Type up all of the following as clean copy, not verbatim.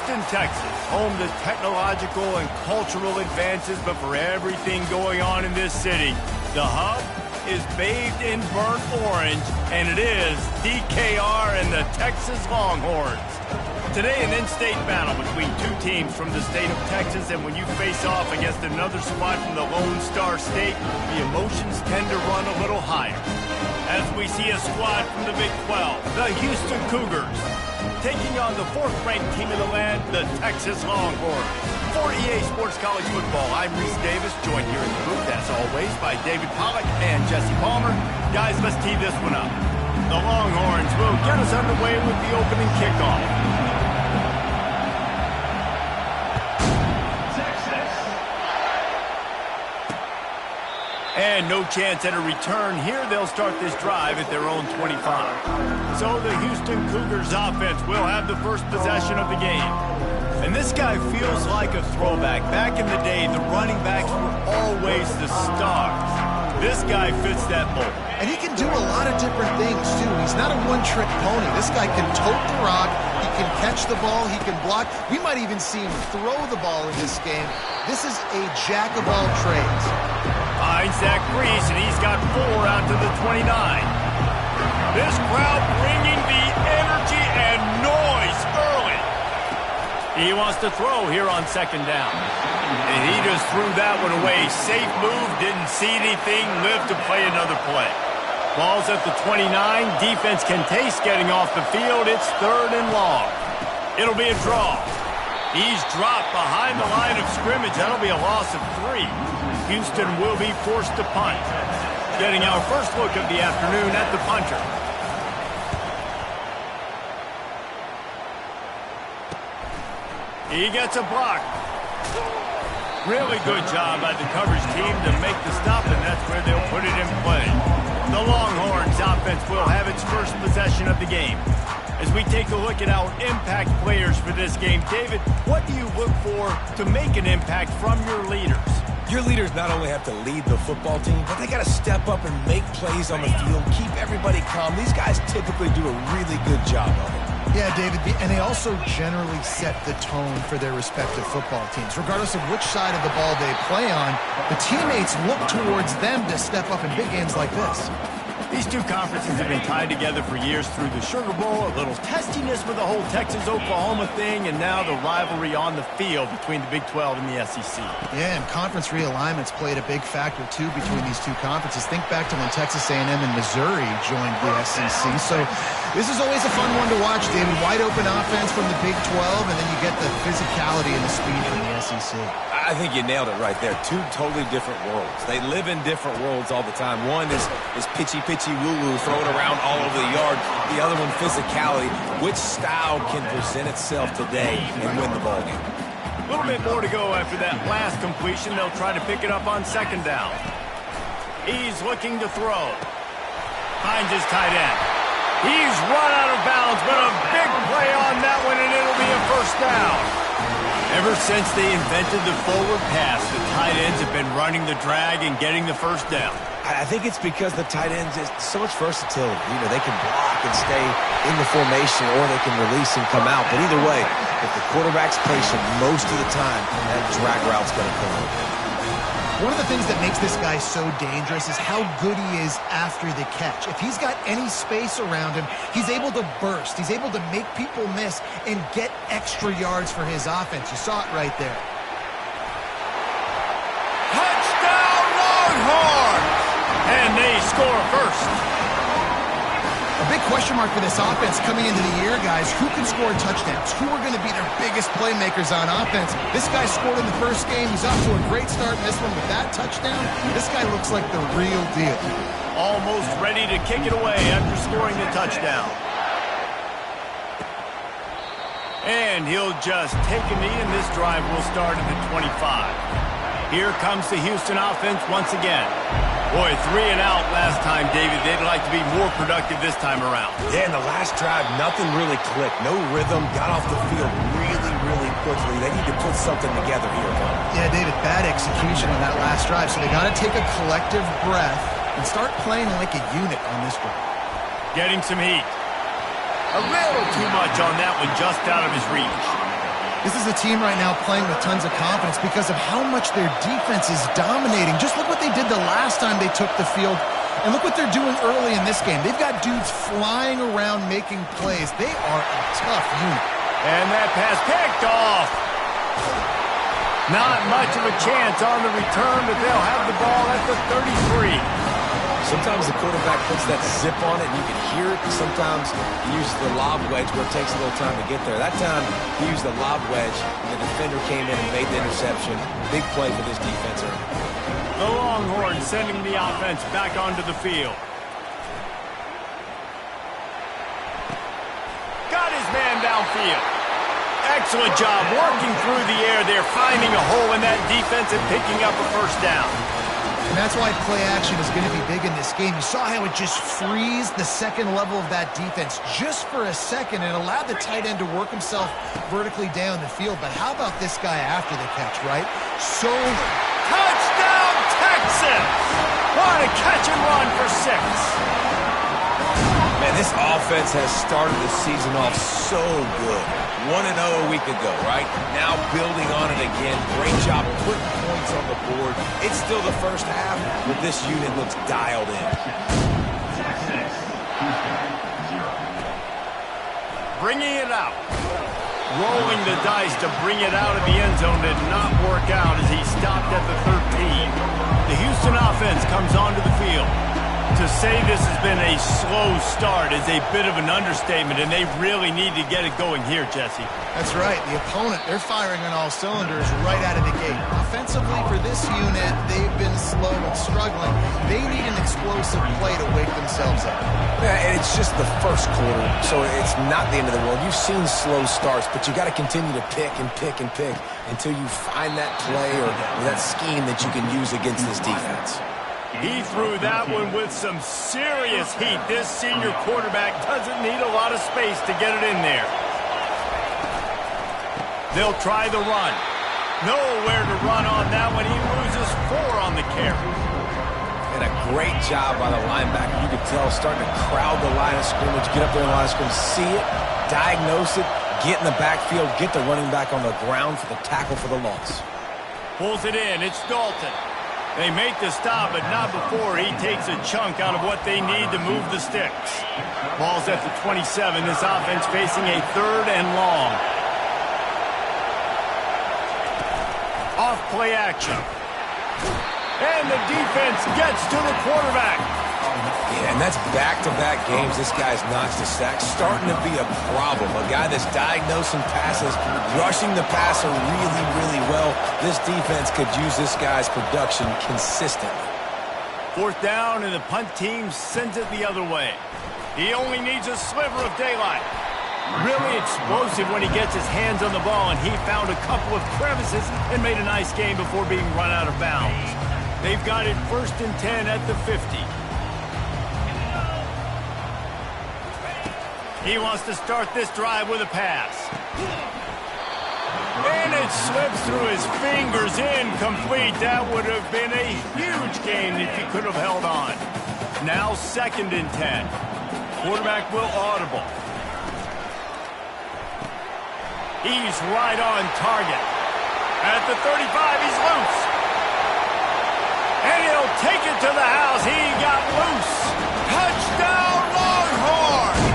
Houston, Texas, home to technological and cultural advances, but for everything going on in this city, the hub is bathed in burnt orange, and it is DKR and the Texas Longhorns. Today, an in-state battle between two teams from the state of Texas, and when you face off against another squad from the Lone Star State, the emotions tend to run a little higher. As we see a squad from the Big 12, the Houston Cougars, taking on the fourth-ranked team in the land, the Texas Longhorns. For EA Sports College Football, I'm Reese Davis, joined here in the booth, as always, by David Pollack and Jesse Palmer. Guys, let's tee this one up. The Longhorns will get us underway with the opening kickoff. And no chance at a return. Here they'll start this drive at their own 25. So the Houston Cougars offense will have the first possession of the game. And this guy feels like a throwback. Back in the day, the running backs were always the stars. This guy fits that mold. And he can do a lot of different things, too. He's not a one-trick pony. This guy can tote the rock. He can catch the ball. He can block. We might even see him throw the ball in this game. This is a jack of all trades. Finds Zach Brees, and he's got 4 out to the 29. This crowd bringing the energy and noise early. He wants to throw here on second down. And he just threw that one away. Safe move, didn't see anything, lived to play another play. Ball's at the 29. Defense can taste getting off the field. It's 3rd and long. It'll be a draw. He's dropped behind the line of scrimmage. That'll be a loss of 3. Houston will be forced to punt. Getting our first look of the afternoon at the punter. He gets a block. Really good job by the coverage team to make the stop, and that's where they'll put it in play. The Longhorns offense will have its first possession of the game. As we take a look at our impact players for this game, David, what do you look for to make an impact from your leaders? Your leaders not only have to lead the football team, but they got to step up and make plays on the field, keep everybody calm. These guys typically do a really good job of it. Yeah, David, and they also generally set the tone for their respective football teams. Regardless of which side of the ball they play on, the teammates look towards them to step up in big games like this. These two conferences have been tied together for years through the Sugar Bowl, a little testiness with the whole Texas-Oklahoma thing, and now the rivalry on the field between the Big 12 and the SEC. Yeah, and conference realignments played a big factor, too, between these two conferences. Think back to when Texas A&M and Missouri joined the SEC. So this is always a fun one to watch, David. Wide-open offense from the Big 12, and then you get the physicality and the speed from the SEC. I think you nailed it right there. Two totally different worlds. They live in different worlds all the time. One is pitchy woo-woo, throwing around all over the yard. The other one, physicality. Which style can present itself today and win the ballgame? A little bit more to go after that last completion. They'll try to pick it up on second down. He's looking to throw. Finds his tight end. He's run out of bounds, but a big play on that one, and it'll be a first down. Ever since they invented the forward pass, the tight ends have been running the drag and getting the first down. I think it's because the tight ends is so much versatility. You know, they can block and stay in the formation, or they can release and come out. But either way, if the quarterback's patient most of the time, that drag route's going to come over. One of the things that makes this guy so dangerous is how good he is after the catch. If he's got any space around him, he's able to burst. He's able to make people miss and get extra yards for his offense. You saw it right there. Touchdown Longhorns! And they score first. A big question mark for this offense coming into the year, guys. Who can score touchdowns? Who are going to be their biggest playmakers on offense? This guy scored in the first game. He's off to a great start in this one with that touchdown. This guy looks like the real deal. Almost ready to kick it away after scoring the touchdown. And he'll just take a knee, and this drive will start at the 25. Here comes the Houston offense once again. Boy, 3 and out last time, David. They'd like to be more productive this time around. Yeah, in the last drive, nothing really clicked. No rhythm, got off the field really quickly. They need to put something together here. Yeah, David, bad execution on that last drive, so they got to take a collective breath and start playing like a unit on this drive. Getting some heat. A little too much on that one, just out of his reach. This is a team right now playing with tons of confidence because of how much their defense is dominating. Just look what they did the last time they took the field, and look what they're doing early in this game. They've got dudes flying around making plays. They are a tough unit. And that pass picked off. Not much of a chance on the return, but they'll have the ball at the 33. Sometimes the quarterback puts that zip on it and you can hear it. Sometimes he uses the lob wedge where it takes a little time to get there. That time he used the lob wedge and the defender came in and made the interception. Big play for this defense. The Longhorns sending the offense back onto the field. Got his man downfield. Excellent job working through the air there, finding a hole in that defense and picking up a first down. And that's why play action is going to be big in this game. You saw how it just freezed the second level of that defense just for a second and allowed the tight end to work himself vertically down the field. But how about this guy after the catch, right? So touchdown, Texas! What a catch and run for 6. Man, this offense has started the season off so good. 1-0 a week ago, right? Now building on it again. Great job putting points on the board. It's still the first half, but this unit looks dialed in. Bringing it out. Rolling the dice to bring it out of the end zone did not work out as he stopped at the 13. The Houston offense comes onto the field. To say this has been a slow start is a bit of an understatement, and they really need to get it going here, Jesse. That's right. The opponent, they're firing on all cylinders right out of the gate. Offensively, for this unit, they've been slow and struggling. They need an explosive play to wake themselves up. Yeah, and it's just the first quarter, so it's not the end of the world. You've seen slow starts, but you got to continue to pick and pick and pick until you find that play or that scheme that you can use against this defense. He threw that one with some serious heat. This senior quarterback doesn't need a lot of space to get it in there. They'll try the run. Nowhere to run on that one. He loses 4 on the carry. And a great job by the linebacker. You could tell starting to crowd the line of scrimmage, get up there in the line of scrimmage, see it, diagnose it, get in the backfield, get the running back on the ground for the tackle for the loss. Pulls it in. It's Dalton. They make the stop, but not before he takes a chunk out of what they need to move the sticks. Ball's at the 27. This offense facing a 3rd and long. Off play action. And the defense gets to the quarterback. Yeah, and that's back-to-back games. This guy's notched a sack. Starting to be a problem. A guy that's diagnosing passes, rushing the passer really, really well. This defense could use this guy's production consistently. 4th down, and the punt team sends it the other way. He only needs a sliver of daylight. Really explosive when he gets his hands on the ball, and he found a couple of crevices and made a nice game before being run out of bounds. They've got it 1st and 10 at the 50. He wants to start this drive with a pass. And it slips through his fingers, incomplete. That would have been a huge gain if he could have held on. Now 2nd and 10. Quarterback will audible. He's right on target. At the 35, he's loose. And he'll take it to the house. He got loose. Touchdown, Longhorns!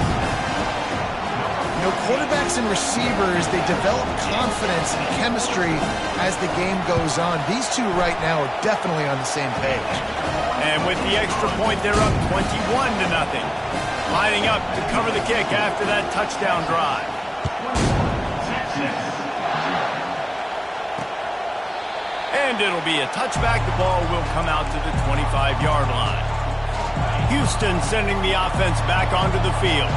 You know, quarterbacks and receivers, they develop confidence and chemistry as the game goes on. These two right now are definitely on the same page. And with the extra point, they're up 21-0. Lining up to cover the kick after that touchdown drive. And it'll be a touchback. The ball will come out to the 25-yard line. Houston sending the offense back onto the field.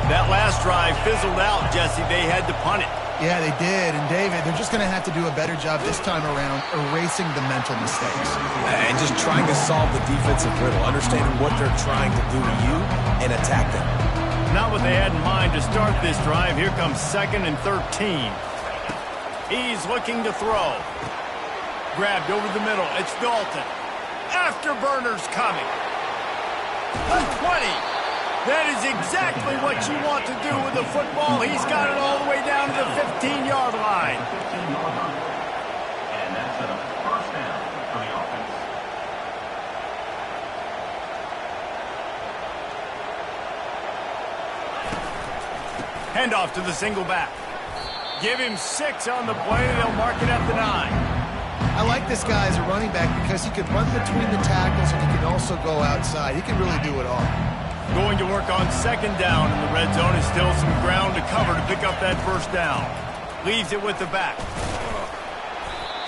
That last drive fizzled out, Jesse. They had to punt it. Yeah, they did. And, David, they're just going to have to do a better job this time around erasing the mental mistakes. And just trying to solve the defensive riddle, understanding what they're trying to do to you and attack them. Not what they had in mind to start this drive. Here comes 2nd and 13. He's looking to throw. Grabbed over the middle. It's Dalton. Afterburner's coming. The 20. That is exactly what you want to do with the football. He's got it all the way down to the 15-yard line. And that's a first down for the offense. Handoff to the single back. Give him 6 on the play. They'll mark it at the 9. I like this guy as a running back because he can run between the tackles and he can also go outside. He can really do it all. Going to work on second down in the red zone. Is still some ground to cover to pick up that first down. Leaves it with the back.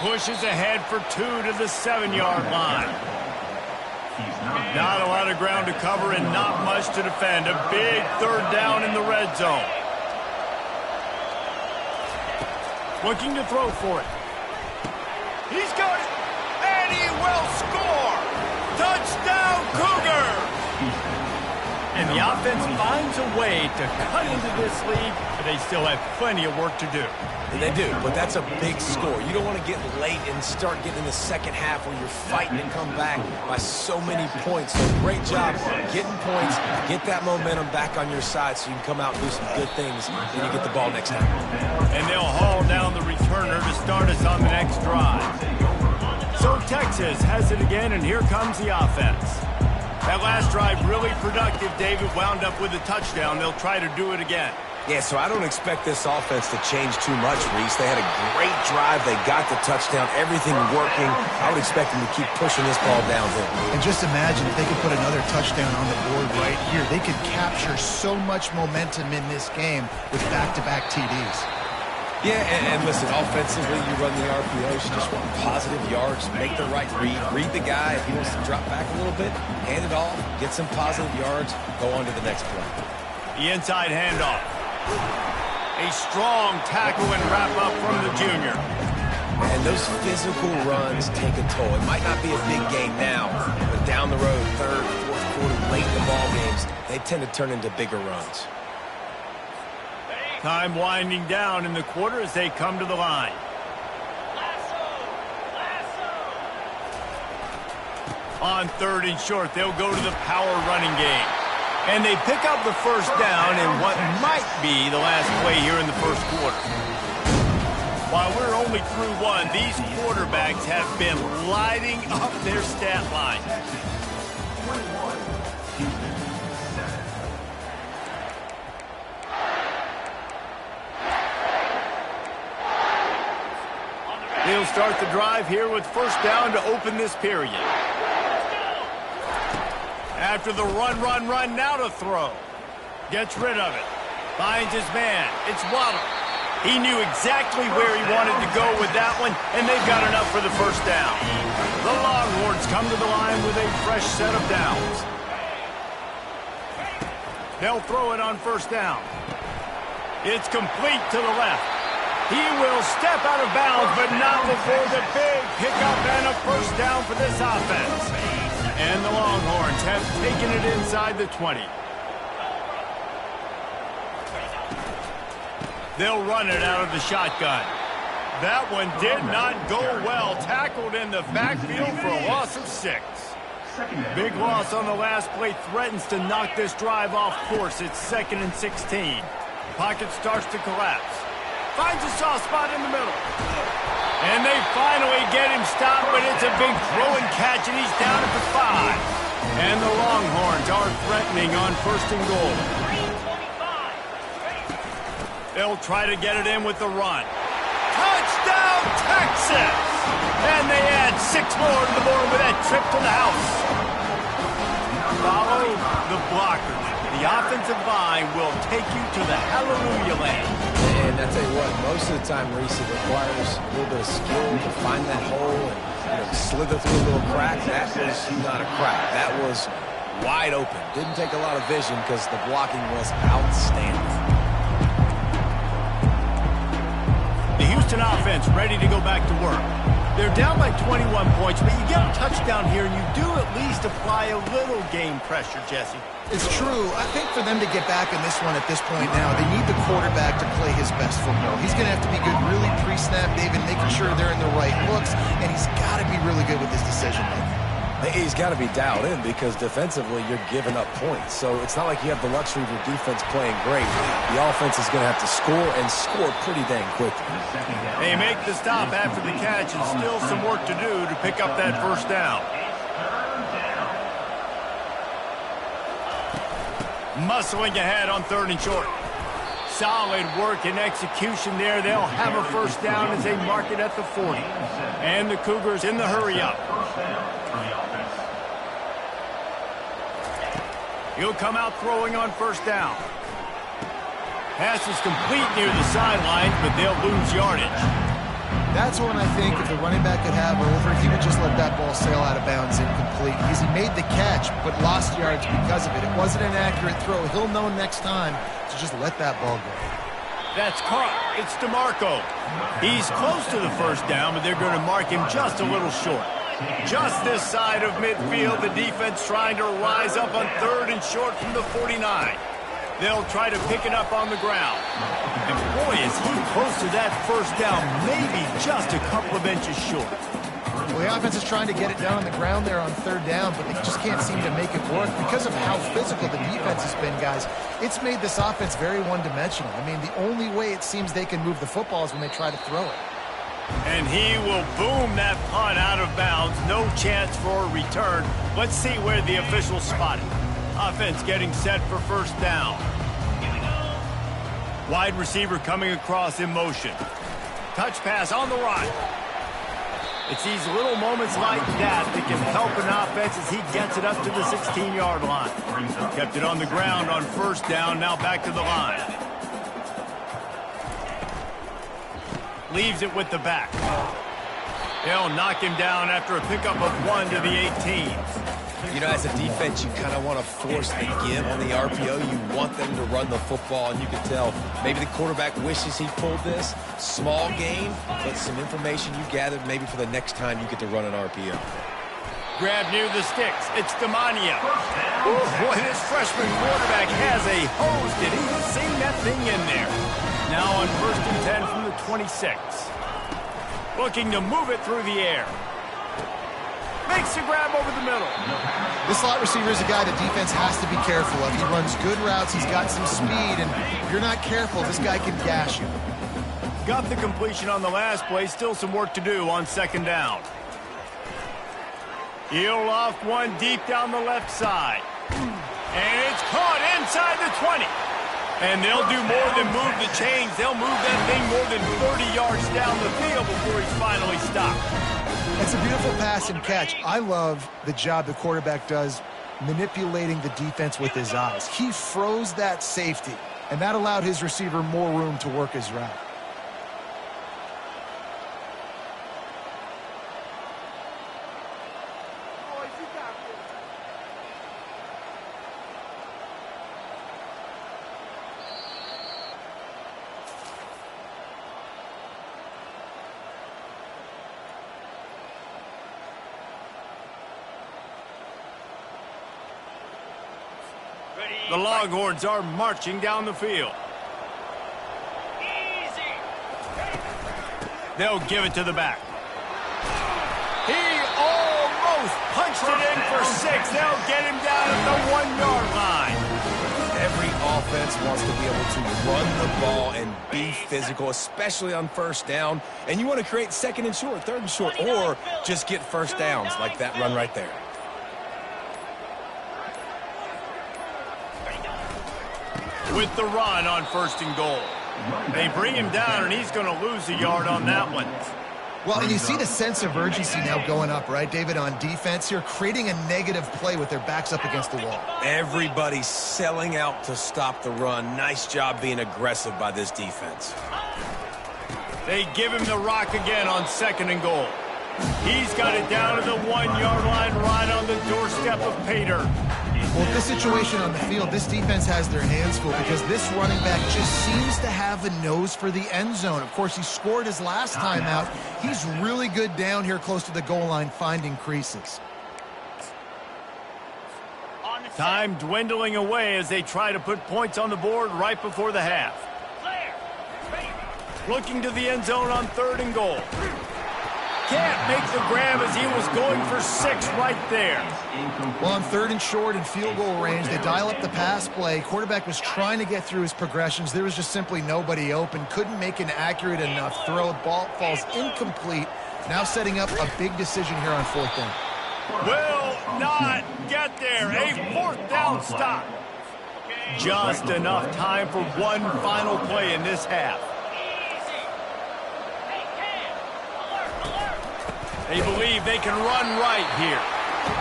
Pushes ahead for 2 to the 7-yard line. Not a lot of ground to cover and not much to defend. A big third down in the red zone. Looking to throw for it. He's got it, and he will score! Touchdown, Cougar! And the offense finds a way to cut into this lead, but they still have plenty of work to do. And they do, but that's a big score. You don't want to get late and start getting in the second half where you're fighting to come back by so many points. So great job getting points, get that momentum back on your side so you can come out and do some good things when you get the ball next time. And they'll haul down the returner to start us on the next drive. So Texas has it again, and here comes the offense. That last drive really productive. David wound up with a touchdown. They'll try to do it again. Yeah, so I don't expect this offense to change too much, Reese. They had a great drive. They got the touchdown. Everything working. I would expect them to keep pushing this ball downhill. And just imagine if they could put another touchdown on the board right here. They could capture so much momentum in this game with back-to-back TDs. Yeah, and listen, offensively, you run the RPOs, you just want positive yards, make the right read the guy. If he wants to drop back a little bit, hand it off, get some positive yards, go on to the next play. The inside handoff. A strong tackle and wrap up from the junior. And those physical runs take a toll. It might not be a big game now, but down the road, third, fourth quarter, late in the ball games, they tend to turn into bigger runs. Time winding down in the quarter as they come to the line. On third and short, they'll go to the power running game. And they pick up the first down in what might be the last play here in the first quarter. While we're only through one, these quarterbacks have been lighting up their stat line. They'll start the drive here with first down to open this period. After the run, now to throw. Gets rid of it. Finds his man. It's Waddle. He knew exactly where he wanted to go with that one, and they've got enough for the first down. The Longhorns come to the line with a fresh set of downs. They'll throw it on first down. It's complete to the left. He will step out of bounds, but not before the big pickup and a first down for this offense. And the Longhorns have taken it inside the 20. They'll run it out of the shotgun. That one did not go well. Tackled in the backfield for a loss of 6. Big loss on the last play threatens to knock this drive off course. It's 2nd and 16. Pocket starts to collapse. Finds a soft spot in the middle. And they finally get him stopped, but it's a big throw and catch, and he's down at the 5. And the Longhorns are threatening on first and goal. They'll try to get it in with the run. Touchdown, Texas! And they add 6 more to the board with that trip to the house. Follow the blockers. The offensive line will take you to the hallelujah land. And I tell you what, most of the time, Reese, it requires a little bit of skill to find that hole and slither through a little crack. That was not a crack. That was wide open. Didn't take a lot of vision because the blocking was outstanding. The Houston offense ready to go back to work. They're down by 21 points, but you get a touchdown here, and you do at least apply a little game pressure, Jesse. It's true. I think for them to get back in this one at this point now, they need the quarterback to play his best football. He's going to have to be good really pre-snap, David, making sure they're in the right looks, and he's got to be really good with his decision-making. He's got to be dialed in because defensively you're giving up points. So it's not like you have the luxury of your defense playing great. The offense is going to have to score and score pretty dang quickly. They make the stop after the catch and still some work to do to pick up that first down. Muscling ahead on 3rd and short. Solid work and execution there. They'll have a first down as they mark it at the 40. And the Cougars in the hurry up. He'll come out throwing on first down. Pass is complete near the sidelines, but they'll lose yardage. That's one I think if the running back could have over, he would just let that ball sail out of bounds incomplete. Because he made the catch, but lost yards because of it. It wasn't an accurate throw. He'll know next time to just let that ball go. That's caught. It's DeMarco. He's close to the first down, but they're going to mark him just a little short. Just this side of midfield, the defense trying to rise up on 3rd and short from the 49. They'll try to pick it up on the ground. And boy, is he close to that first down, maybe just a couple of inches short. Well, the offense is trying to get it down on the ground there on 3rd down, but they just can't seem to make it work because of how physical the defense has been, guys. It's made this offense very one-dimensional. I mean, the only way it seems they can move the football is when they try to throw it. And he will boom that punt out of bounds. No chance for a return. Let's see where the officials spot it. Offense getting set for first down. Wide receiver coming across in motion. Touch pass on the right. It's these little moments like that that can help an offense as he gets it up to the 16-yard line. Kept it on the ground on first down, now back to the line. Leaves it with the back. They'll knock him down after a pickup of 1 to the 18. You know, as a defense, you kind of want to force the give on the RPO. You want them to run the football, and you can tell maybe the quarterback wishes he pulled this. Small gain, but some information you gathered maybe for the next time you get to run an RPO. Grab near the sticks. It's Demania. Boy, this freshman quarterback has a hose. Did he sing that thing in there? Now on 1st and 10 from the 26. Looking to move it through the air. Makes a grab over the middle. This slot receiver is a guy the defense has to be careful of. He runs good routes. He's got some speed, and if you're not careful, this guy can gash you. Got the completion on the last play. Still some work to do on 2nd down. Heel off one deep down the left side. And it's caught inside the 20. And they'll do more than move the chains. They'll move that thing more than 30 yards down the field before he's finally stopped. It's a beautiful pass and catch. I love the job the quarterback does manipulating the defense with his eyes. He froze that safety, and that allowed his receiver more room to work his route. The Longhorns are marching down the field. They'll give it to the back. He almost punched it in for 6. They'll get him down at the 1-yard line. Every offense wants to be able to run the ball and be physical, especially on first down. And you want to create 2nd and short, 3rd and short, or just get first downs like that run right there. With the run on 1st and goal. They bring him down, and he's going to lose a yard on that one. Well, and you see the sense of urgency now going up, right, David, on defense here, creating a negative play with their backs up against the wall. Everybody's selling out to stop the run. Nice job being aggressive by this defense. They give him the rock again on 2nd and goal. He's got it down to the 1-yard line right on the doorstep of Pater. Well, this situation on the field, this defense has their hands full because this running back just seems to have a nose for the end zone. Of course, he scored his last time out. He's really good down here close to the goal line finding creases. Time dwindling away as they try to put points on the board right before the half. Looking to the end zone on 3rd and goal. can't make the grab as he was going for 6 right there. Well, on 3rd and short and field goal range, they dial up the pass play. Quarterback was trying to get through his progressions. There was just simply nobody open. Couldn't make an accurate enough throw. Ball falls incomplete. Now setting up a big decision here on 4th down. Will not get there. A 4th down stop. Just enough time for one final play in this half. They believe they can run right here.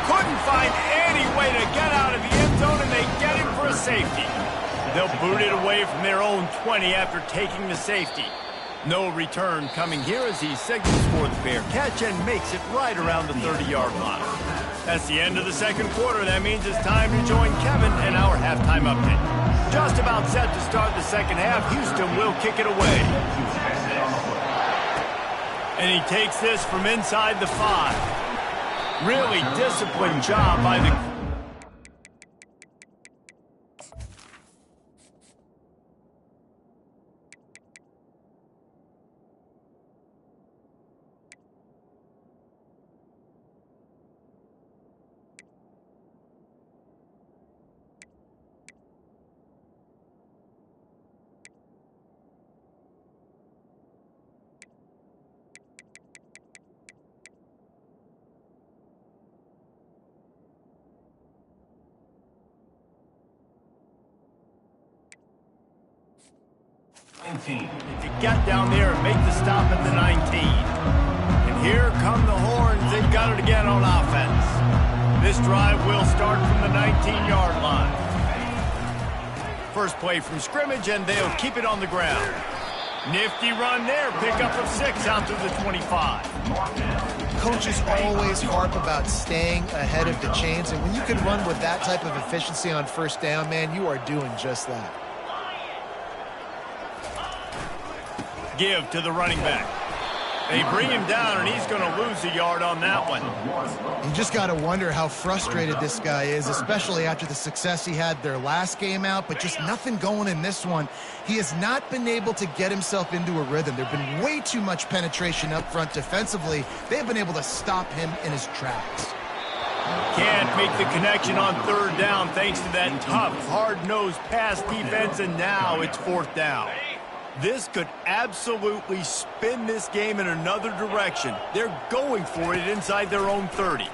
Couldn't find any way to get out of the end zone, and they get him for a safety. They'll boot it away from their own 20 after taking the safety. No return coming here as he signals for the fair catch and makes it right around the 30-yard line. That's the end of the 2nd quarter. That means it's time to join Kevin and our halftime update. Just about set to start the 2nd half. Houston will kick it away. And he takes this from inside the 5. Really disciplined job by the... to get down there and make the stop at the 19. And here come the horns. They've got it again on offense. This drive will start from the 19-yard line. First play from scrimmage, and they'll keep it on the ground. Nifty run there. Pickup of 6 out to the 25. Coaches always harp about staying ahead of the chains, and when you can run with that type of efficiency on 1st down, man, you are doing just that. Give to the running back. They bring him down, and he's going to lose a yard on that one. You just got to wonder how frustrated this guy is, especially after the success he had their last game out, but just nothing going in this one. He has not been able to get himself into a rhythm. There's been way too much penetration up front defensively. They've been able to stop him in his tracks. Can't make the connection on 3rd down thanks to that tough, hard-nosed pass defense, and now it's 4th down. This could absolutely spin this game in another direction. They're going for it inside their own 30.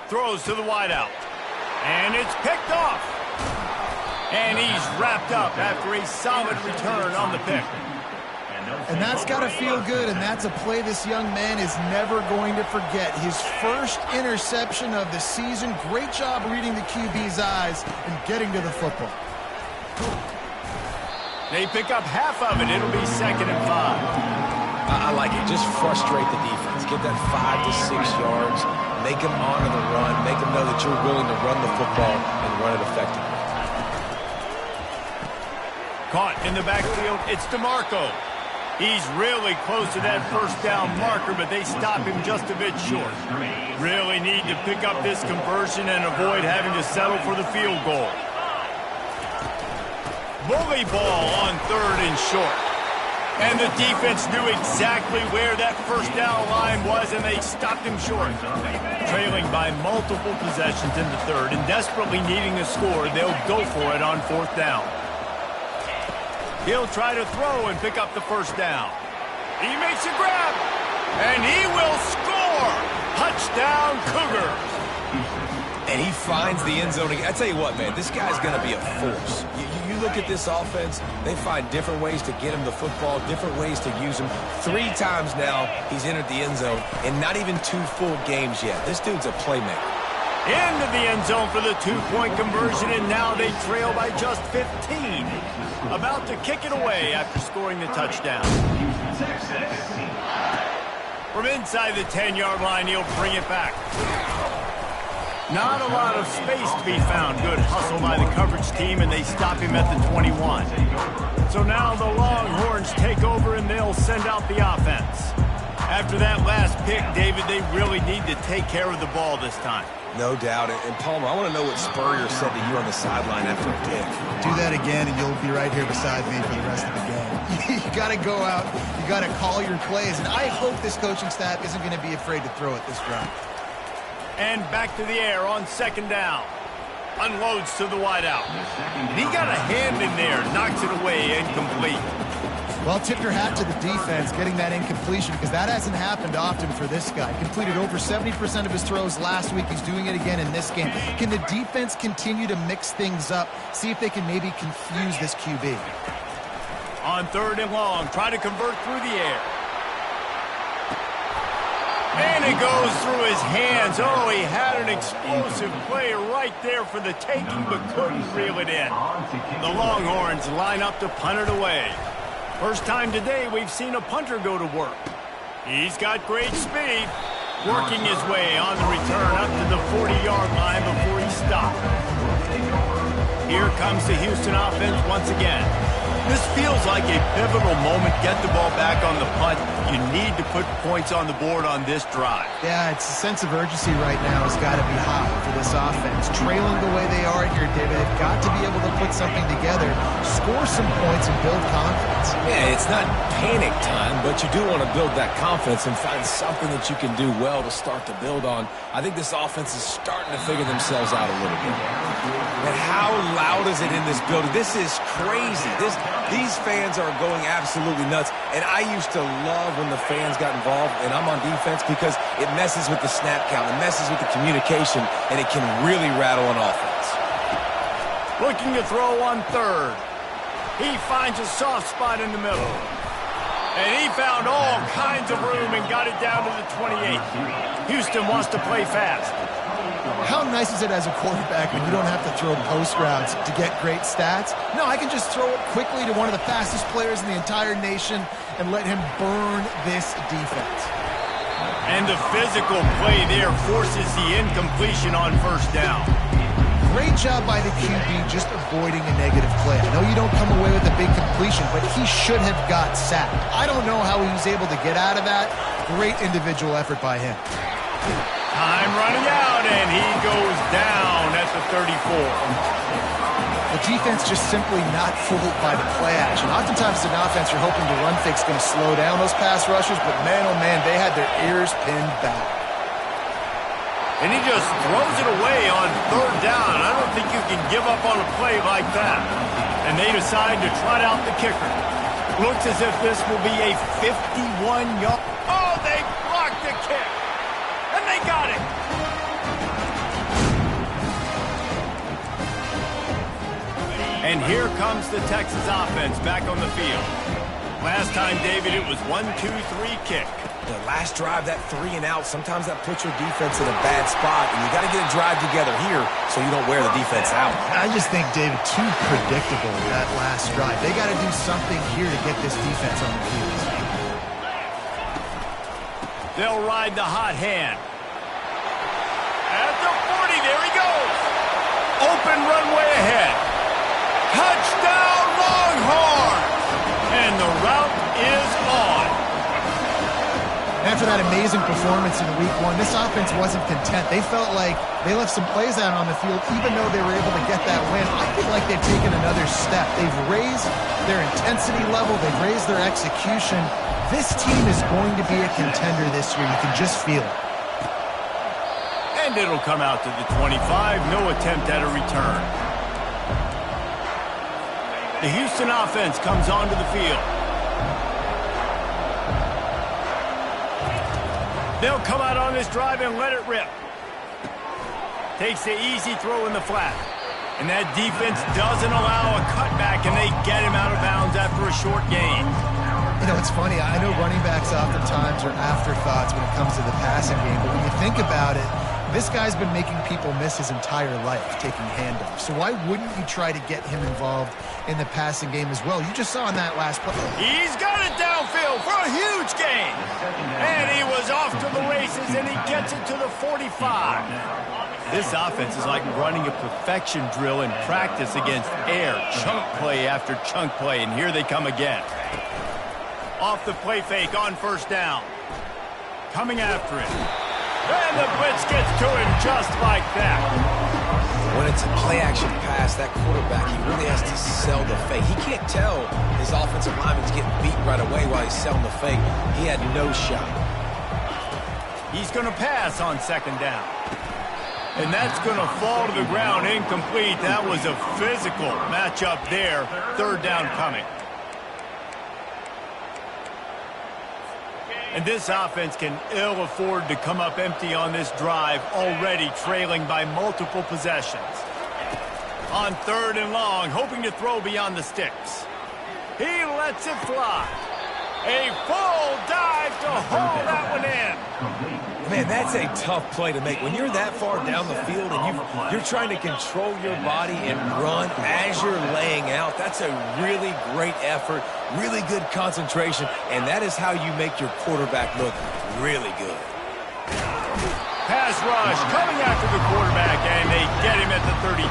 Throws to the wideout. And it's picked off. And he's wrapped up after a solid return on the pick. And that's got to feel good, and that's a play this young man is never going to forget. His first interception of the season. Great job reading the QB's eyes and getting to the football. They pick up half of it. It'll be 2nd and 5. I like it. Just frustrate the defense. Get that 5 to 6 yards. Make them honor the run. Make them know that you're willing to run the football and run it effectively. Caught in the backfield. It's DeMarco. He's really close to that 1st down marker, but they stop him just a bit short. Really need to pick up this conversion and avoid having to settle for the field goal. Bully ball on 3rd and short. And the defense knew exactly where that 1st down line was, and they stopped him short. Trailing by multiple possessions in the 3rd and desperately needing a score, they'll go for it on 4th down. He'll try to throw and pick up the 1st down. He makes a grab, and he will score! Touchdown, Cougars! And he finds the end zone again. I tell you what, man, this guy's going to be a force. You look at this offense, they find different ways to get him the football, different ways to use him. 3 times now he's entered the end zone, and not even 2 full games yet. This dude's a playmaker. Into the end zone for the 2-point conversion, and now they trail by just 15. About to kick it away after scoring the touchdown. From inside the 10-yard line, he'll bring it back. Not a lot of space to be found. Good hustle by the coverage team, and they stop him at the 21. So now the Longhorns take over, and they'll send out the offense. After that last pick, David, they really need to take care of the ball this time. No doubt. And Palmer, I want to know what Spurrier said to you on the sideline after the pick. Do that again, and you'll be right here beside me for the rest of the game. You got to go out. You got to call your plays. And I hope this coaching staff isn't going to be afraid to throw it this drive. And back to the air on second down. Unloads to the wideout. And he got a hand in there. Knocks it away. Incomplete. Well, tip your hat to the defense getting that incompletion, because that hasn't happened often for this guy. Completed over 70% of his throws last week. He's doing it again in this game. Can the defense continue to mix things up? See if they can maybe confuse this QB. On third and long, try to convert through the air. And it goes through his hands. Oh, he had an explosive play right there for the taking, but couldn't reel it in. The Longhorns line up to punt it away. First time today we've seen a punter go to work. He's got great speed. Working his way on the return up to the 40-yard line before he stopped. Here comes the Houston offense once again. This feels like a pivotal moment. Get the ball back on the punt. You need to put points on the board on this drive. Yeah, it's a sense of urgency right now has got to be high for this offense. Trailing the way they are here, David, they've got to be able to put something together, score some points, and build confidence. Yeah, it's not panic time, but you do want to build that confidence and find something that you can do well to start to build on. I think this offense is starting to figure themselves out a little bit. And how loud is it in this building? This is crazy. These fans are going absolutely nuts. And I used to love when the fans got involved, and I'm on defense, because it messes with the snap count, it messes with the communication, and it can really rattle an offense. Looking to throw on third. He finds a soft spot in the middle. And he found all kinds of room and got it down to the 28. Houston wants to play fast. How nice is it as a quarterback when you don't have to throw post routes to get great stats? No, I can just throw it quickly to one of the fastest players in the entire nation and let him burn this defense. And the physical play there forces the incompletion on first down. Great job by the QB just avoiding a negative play. I know you don't come away with a big completion, but he should have got sacked. I don't know how he was able to get out of that. Great individual effort by him. Time running out, and he goes down at the 34. The defense just simply not fooled by the play action. Oftentimes as an offense, you're hoping the run fake's going to slow down those pass rushers, but man, oh man, they had their ears pinned back. And he just throws it away on third down. I don't think you can give up on a play like that. And they decide to trot out the kicker. Looks as if this will be a 51-yard. Oh, they blocked the kick. And they got it. And here comes the Texas offense back on the field. Last time, David, it was 1-2-3 kick. The last drive, that 3 and out, sometimes that puts your defense in a bad spot, and you got to get a drive together here so you don't wear the defense out. I just think, David, too predictable that last drive. They got to do something here to get this defense on the field. They'll ride the hot hand. At the 40, there he goes. Open runway ahead. Touchdown, Longhorns! And the route is on. After that amazing performance in Week 1, this offense wasn't content. They felt like they left some plays out on the field, even though they were able to get that win. I feel like they've taken another step. They've raised their intensity level. They've raised their execution. This team is going to be a contender this year. You can just feel it. And it'll come out to the 25. No attempt at a return. The Houston offense comes onto the field. They'll come out on this drive and let it rip. Takes the easy throw in the flat. And that defense doesn't allow a cutback, and they get him out of bounds after a short gain. You know, it's funny. I know running backs oftentimes are afterthoughts when it comes to the passing game, but when you think about it, this guy's been making people miss his entire life taking handoffs. So why wouldn't you try to get him involved in the passing game as well? You just saw in that last play. He's got it downfield for a huge gain. And he was off to the races, and he gets it to the 45. This offense is like running a perfection drill in practice against air. Chunk play after chunk play, and here they come again. Off the play fake on first down. coming after him. And the blitz gets to him just like that. When it's a play-action pass, that quarterback, he really has to sell the fake. He can't tell his offensive lineman's getting beat right away while he's selling the fake. He had no shot. He's going to pass on second down. And that's going to fall to the ground incomplete. That was a physical matchup there. Third down coming. And this offense can ill afford to come up empty on this drive, already trailing by multiple possessions. On third and long, hoping to throw beyond the sticks. He lets it fly. A full dive to haul that one in. Man, that's a tough play to make. When you're that far down the field and you're trying to control your body and run as you're laying out, that's a really great effort, really good concentration, and that is how you make your quarterback look really good. Pass rush coming after the quarterback, and they get him at the 32.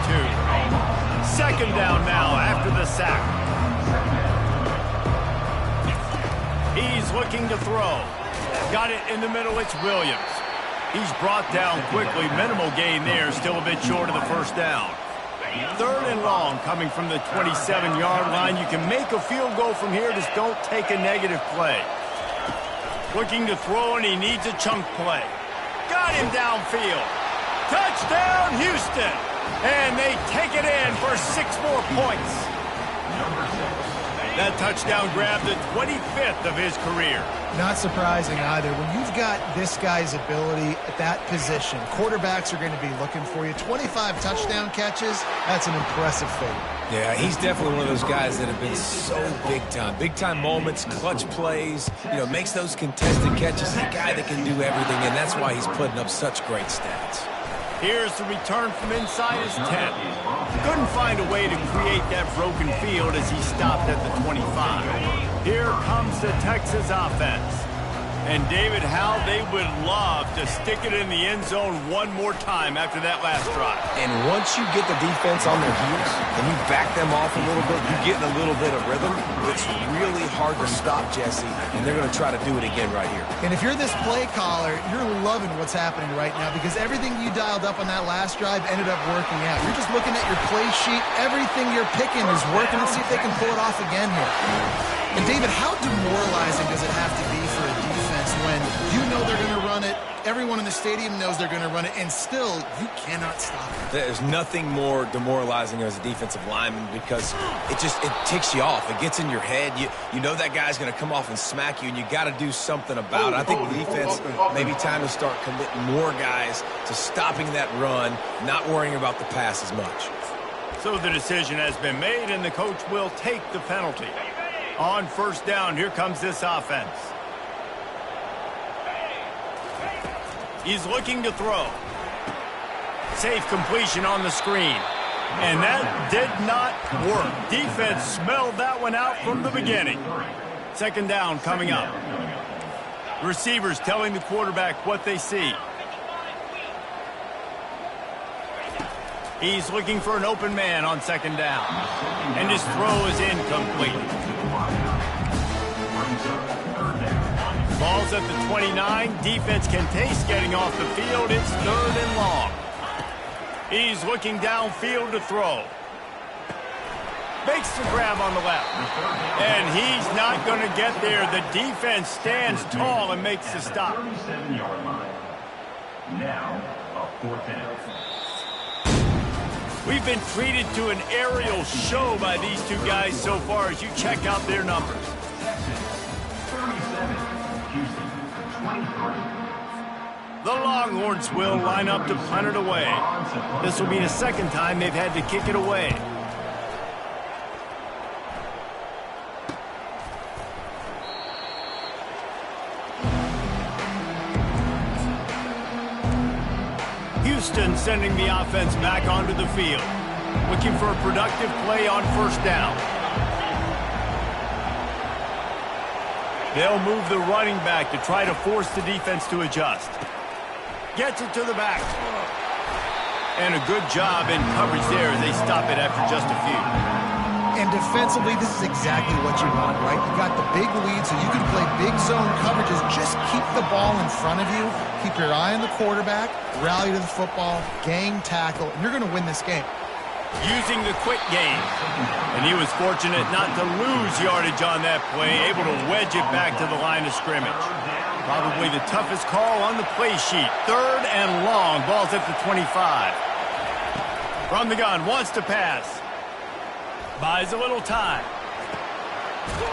Second down now after the sack. He's looking to throw. Got it in the middle, it's Williams. He's brought down quickly, minimal gain there, still a bit short of the first down. Third and long coming from the 27-yard line. You can make a field goal from here, just don't take a negative play. Looking to throw, and he needs a chunk play. Got him downfield. Touchdown, Houston! And they take it in for 6 more points. That touchdown grabbed the 25th of his career. Not surprising either. When you've got this guy's ability at that position, quarterbacks are going to be looking for you. 25 touchdown catches, that's an impressive feat. Yeah, he's definitely one of those guys that have been so big time. Big time moments, clutch plays, makes those contested catches. He's a guy that can do everything, and that's why he's putting up such great stats. Here's the return from inside his 10. Couldn't find a way to create that broken field as he stopped at the 25. Here comes the Texas offense. And David, how they would love to stick it in the end zone one more time after that last drive. And once you get the defense on their heels and you back them off a little bit, you get in a little bit of rhythm. It's really hard to stop, Jesse, and they're going to try to do it again right here. And if you're this play caller, you're loving what's happening right now because everything you dialed up on that last drive ended up working out. You're just looking at your play sheet. Everything you're picking is working. Let's see if they can pull it off again here. And David, how demoralizing does it have to be for a defense when you know they're going to run it, everyone in the stadium knows they're going to run it, and still you cannot stop it? There's nothing more demoralizing as a defensive lineman because it ticks you off. It gets in your head. You know that guy's going to come off and smack you, and you got to do something about it. I think the defense maybe time to start committing more guys to stopping that run, not worrying about the pass as much. So the decision has been made, and the coach will take the penalty. On first down, here comes this offense. He's looking to throw. Safe completion on the screen. And that did not work. Defense smelled that one out from the beginning. Second down coming up. Receivers telling the quarterback what they see. He's looking for an open man on second down. And his throw is incomplete. Ball's at the 29. Defense can taste getting off the field. It's third and long. He's looking downfield to throw. Makes the grab on the left. And he's not going to get there. The defense stands tall and makes the stop. 37-yard line. Now, a 4th down. We've been treated to an aerial show by these two guys so far as you check out their numbers. Texas, 37. Houston, 23. The Longhorns will line up to punt it away. This will be the second time they've had to kick it away. Houston sending the offense back onto the field. Looking for a productive play on first down. They'll move the running back to try to force the defense to adjust. Gets it to the back. And a good job in coverage there as they stop it after just a few. And defensively, this is exactly what you want, right? You got the big lead, so you can play big zone coverages. Just keep the ball in front of you. Keep your eye on the quarterback. Rally to the football. Gang tackle. And you're going to win this game. Using the quick game. And he was fortunate not to lose yardage on that play. Able to wedge it back to the line of scrimmage. Probably the toughest call on the play sheet. 3rd and long. Ball's at the 25. From the gun. Wants to pass. Buys a little time.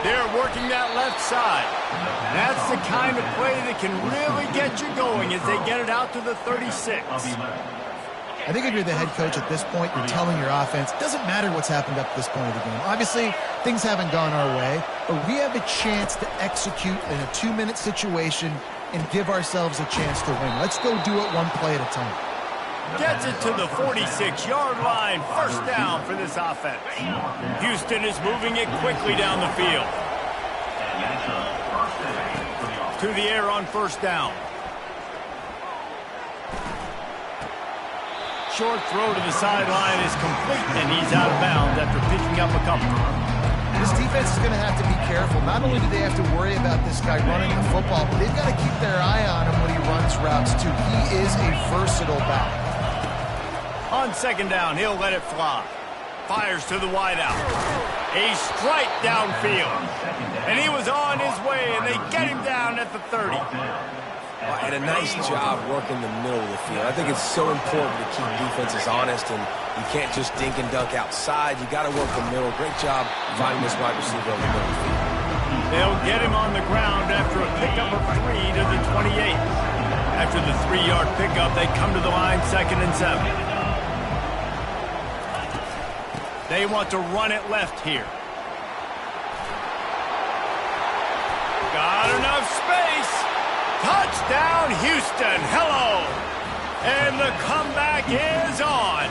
They're working that left side. That's the kind of play that can really get you going as they get it out to the 36. I think if you're the head coach at this point, you're telling your offense, it doesn't matter what's happened up to this point of the game. Obviously, things haven't gone our way, but we have a chance to execute in a 2-minute situation and give ourselves a chance to win. Let's go do it one play at a time. Gets it to the 46-yard line. 1st down for this offense. Houston is moving it quickly down the field. To the air on 1st down. Short throw to the sideline is complete, and he's out of bounds after picking up a couple. This defense is going to have to be careful. Not only do they have to worry about this guy running the football, but they've got to keep their eye on him when he runs routes, too. He is a versatile back. On 2nd down, he'll let it fly. Fires to the wideout. A strike downfield. And he was on his way, and they get him down at the 30. And a nice job working the middle of the field. I think it's so important to keep defenses honest, and you can't just dink and dunk outside. You got to work the middle. Great job finding this wide receiver on the middle of the field. They'll get him on the ground after a pickup of 3 to the 28. After the 3-yard pickup, they come to the line 2nd and 7. They want to run it left here. Got enough space. Touchdown, Houston. Hello. And the comeback is on.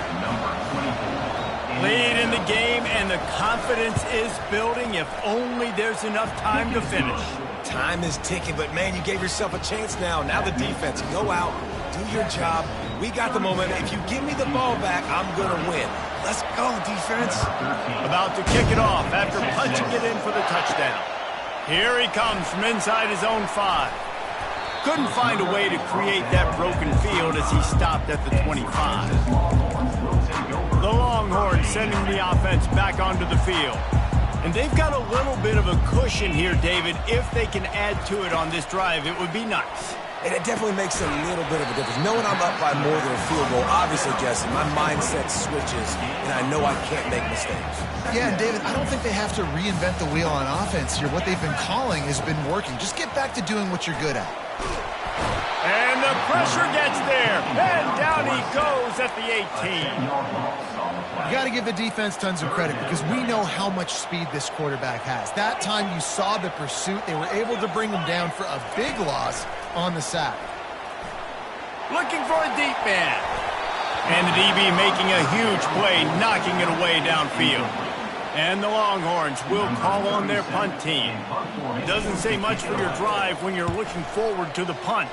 Lead in the game, and the confidence is building if only there's enough time to finish. Time is ticking, but, man, you gave yourself a chance now. Now the defense, go out, do your job. We got the momentum. If you give me the ball back, I'm going to win. Let's go, defense. About to kick it off after punching it in for the touchdown. Here he comes from inside his own 5. Couldn't find a way to create that broken field as he stopped at the 25. The Longhorns sending the offense back onto the field. And they've got a little bit of a cushion here, David. If they can add to it on this drive, it would be nice. And it definitely makes a little bit of a difference. Knowing I'm up by more than a field goal, obviously, Jesse, my mindset switches, and I know I can't make mistakes. Yeah, and David, I don't think they have to reinvent the wheel on offense here. What they've been calling has been working. Just get back to doing what you're good at. And the pressure gets there, and down he goes at the 18. You got to give the defense tons of credit because we know how much speed this quarterback has. That time you saw the pursuit. They were able to bring him down for a big loss on the sack. Looking for a deep man. And the DB making a huge play, knocking it away downfield. And the Longhorns will call on their punt team. Doesn't say much for your drive when you're looking forward to the punt.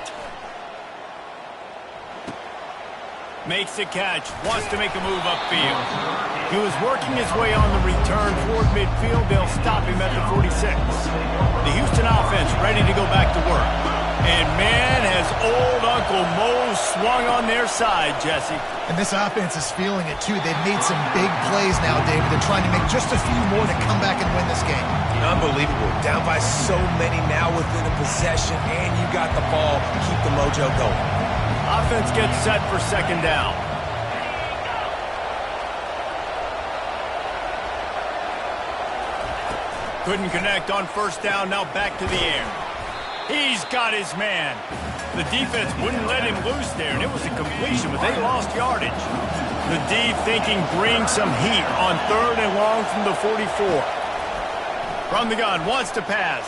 Makes the catch, wants to make a move upfield. He was working his way on the return toward midfield. They'll stop him at the 46. The Houston offense ready to go back to work. And man, has old Uncle Mo swung on their side, Jesse. And this offense is feeling it too. They've made some big plays now, David. They're trying to make just a few more to come back and win this game. Unbelievable. Down by so many now within a possession, and you got the ball. Keep the mojo going. Offense gets set for 2nd down. Couldn't connect on 1st down, now back to the air. He's got his man. The defense wouldn't let him loose there, and it was a completion, but they lost yardage. The D thinking bring some heat on 3rd and long from the 44. From the gun, wants to pass.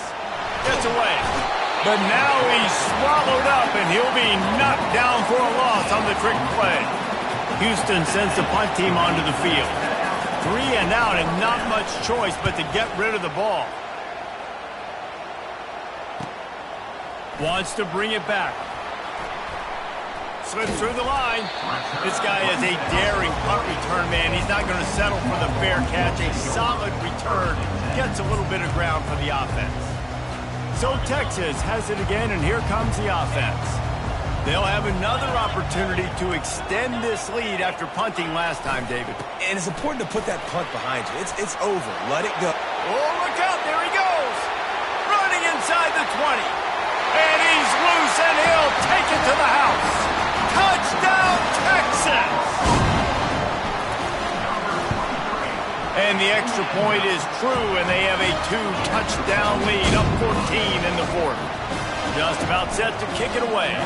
Gets away. But now he's swallowed up, and he'll be knocked down for a loss on the trick play. Houston sends the punt team onto the field. 3 and out, and not much choice but to get rid of the ball. Wants to bring it back. Slips through the line. This guy is a daring punt return man. He's not going to settle for the fair catch. A solid return. Gets a little bit of ground for the offense. So Texas has it again, and here comes the offense. They'll have another opportunity to extend this lead after punting last time, David. And it's important to put that punt behind you. It's over. Let it go. Oh, look out. There he goes. Running inside the 20. And he's loose, and he'll take it to the house. Touchdown, Texas! And the extra point is true, and they have a 2-touchdown lead, up 14 in the fourth. Just about set to kick it away.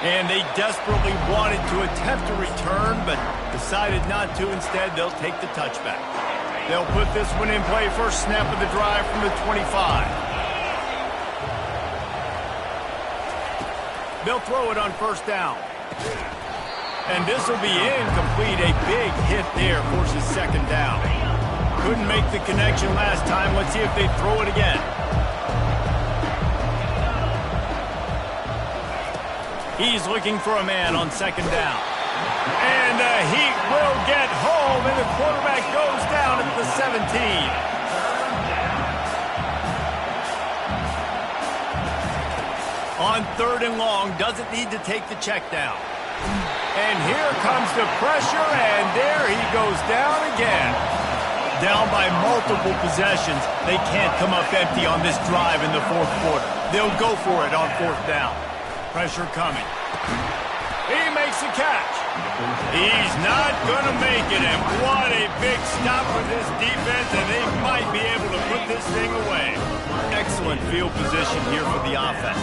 And they desperately wanted to attempt a return, but decided not to. Instead, they'll take the touchback. They'll put this one in play. First snap of the drive from the 25. They'll throw it on first down. And this will be incomplete. A big hit there forces second down. Couldn't make the connection last time. Let's see if they throw it again. He's looking for a man on second down. And the Heat will get home, and the quarterback goes down at the 17. On third and long, doesn't need to take the check down. And here comes the pressure, and there he goes down again. Down by multiple possessions. They can't come up empty on this drive in the fourth quarter. They'll go for it on fourth down. Pressure coming. He makes the catch. He's not going to make it, and what a big stop for this defense, and they might be able to put this thing away. Excellent field position here for the offense.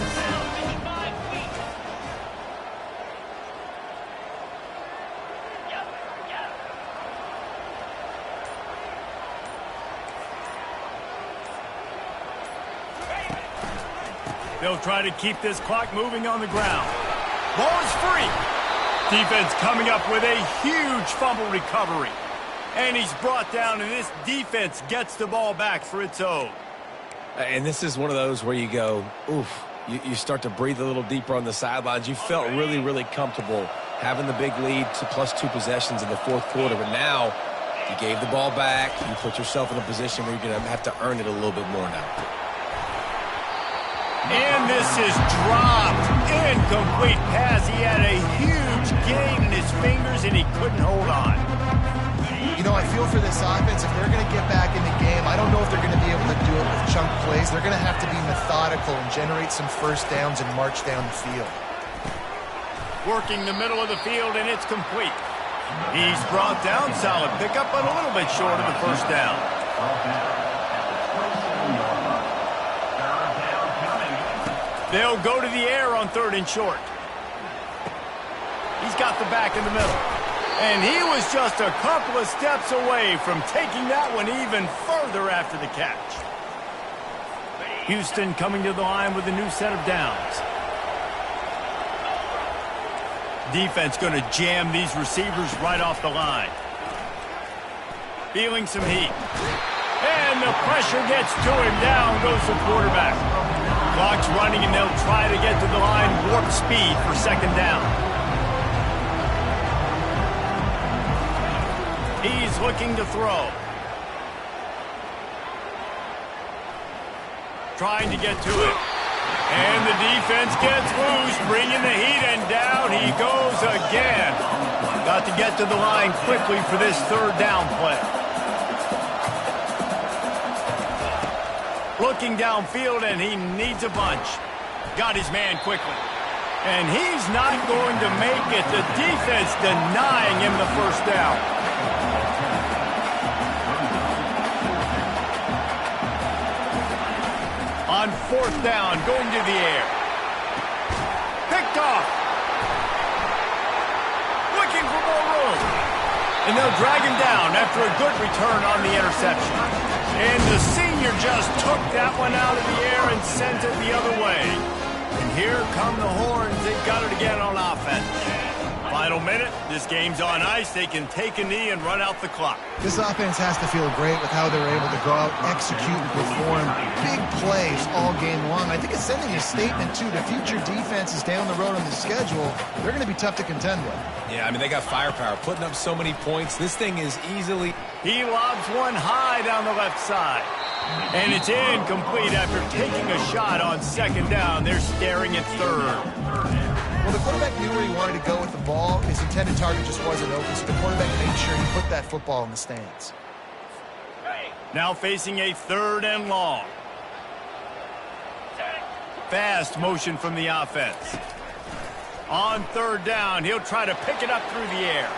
They'll try to keep this clock moving on the ground. Ball is free. Defense coming up with a huge fumble recovery. And he's brought down, and this defense gets the ball back for its own. And this is one of those where you go, oof, you start to breathe a little deeper on the sidelines. You felt really, really comfortable having the big lead to +2 possessions in the fourth quarter. But now you gave the ball back. You put yourself in a position where you're going to have to earn it a little bit more now. And this is dropped. Incomplete pass. He had a huge gain in his fingers, and he couldn't hold on. You know, I feel for this offense. If they're going to get back in the game, I don't know if they're going to be able to do it with chunk plays. They're going to have to be methodical and generate some first downs and march down the field. Working the middle of the field, and it's complete. He's brought down. Solid pickup, but a little bit short of the first down. They'll go to the air on third and short. He's got the back in the middle. And he was just a couple of steps away from taking that one even further after the catch. Houston coming to the line with a new set of downs. Defense going to jam these receivers right off the line. Feeling some heat. And the pressure gets to him. Down goes the quarterback. Clock's running, and they'll try to get to the line warp speed for second down. He's looking to throw. Trying to get to it. And the defense gets loose, bringing the heat, and down he goes again. Got to get to the line quickly for this third down play. Looking downfield, and he needs a bunch. Got his man quickly. And he's not going to make it. The defense denying him the first down. On fourth down, going to the air. Picked off. Looking for more room. And they'll drag him down after a good return on the interception. And the senior just took that one out of the air and sent it the other way. And here come the horns. They got it again on offense. Final minute. This game's on ice. They can take a knee and run out the clock. This offense has to feel great with how they're able to go out, execute, and perform big plays all game long. I think it's sending a statement, too, to future defenses down the road on the schedule. They're going to be tough to contend with. Yeah, I mean, they got firepower, putting up so many points. This thing is easily... He lobs one high down the left side. And it's incomplete after taking a shot on second down. They're staring at third. Well, the quarterback knew where he wanted to go with the ball. His intended target just wasn't open, so the quarterback made sure he put that football in the stands. Now facing a 3rd and long. Fast motion from the offense. On 3rd down, he'll try to pick it up through the air.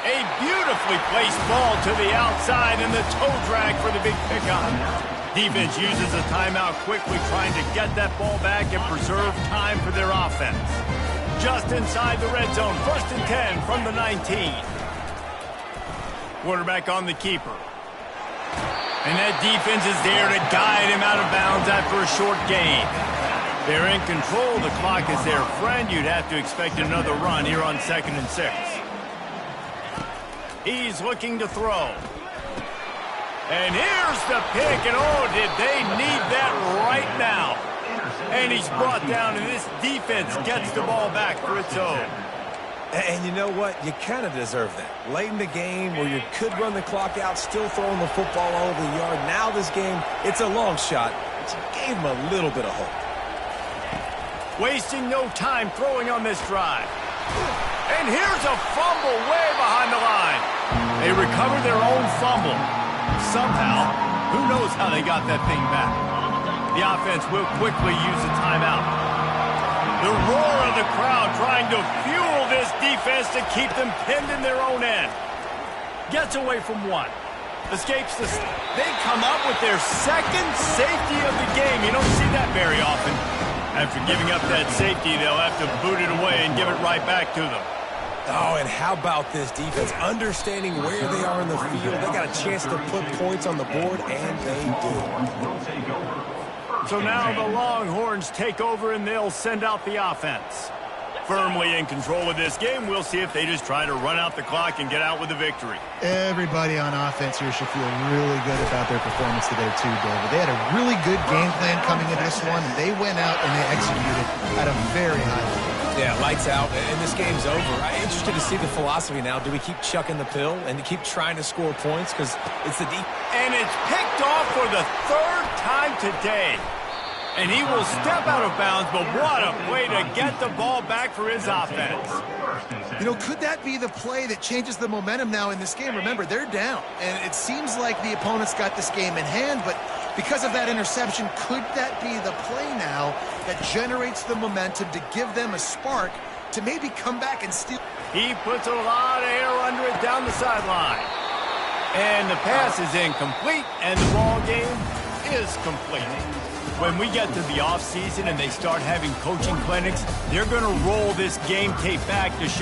A beautifully placed ball to the outside and the toe drag for the big pickup. Defense uses a timeout quickly, trying to get that ball back and preserve time for their offense. Just inside the red zone, 1st and 10 from the 19. Quarterback on the keeper. And that defense is there to guide him out of bounds after a short gain. They're in control. The clock is their friend. You'd have to expect another run here on 2nd and 6. He's looking to throw. And here's the pick, and oh, did they need that right now. And he's brought down, and this defense gets the ball back for its own. And you know what? You kind of deserve that. Late in the game where you could run the clock out, still throwing the football all over the yard. Now this game, it's a long shot, but you gave him a little bit of hope. Wasting no time throwing on this drive. And here's a fumble way behind the line. They recover their own fumble. Somehow, who knows how they got that thing back. The offense will quickly use a timeout. The roar of the crowd trying to fuel this defense to keep them pinned in their own end. Gets away from one. Escapes the... They come up with their 2nd safety of the game. You don't see that very often. After giving up that safety, they'll have to boot it away and give it right back to them. Oh, and how about this defense? Understanding where they are in the field. They got a chance to put points on the board, and they do. So now the Longhorns take over, and they'll send out the offense. Firmly in control of this game. We'll see if they just try to run out the clock and get out with a victory. Everybody on offense here should feel really good about their performance today, too, David. They had a really good game plan coming into this one, and they went out and they executed at a very high level. Yeah, lights out, and this game's over. I'm interested to see the philosophy now. Do we keep chucking the pill and keep trying to score points? Because it's the deep. And it's picked off for the 3rd time today. And he will step out of bounds, but what a way to get the ball back for his offense. You know, could that be the play that changes the momentum now in this game? Remember, they're down, and it seems like the opponent's got this game in hand, but because of that interception, could that be the play now that generates the momentum to give them a spark to maybe come back and steal? He puts a lot of air under it down the sideline. And the pass is incomplete, and the ball game is complete. When we get to the offseason and they start having coaching clinics, they're going to roll this game tape back to show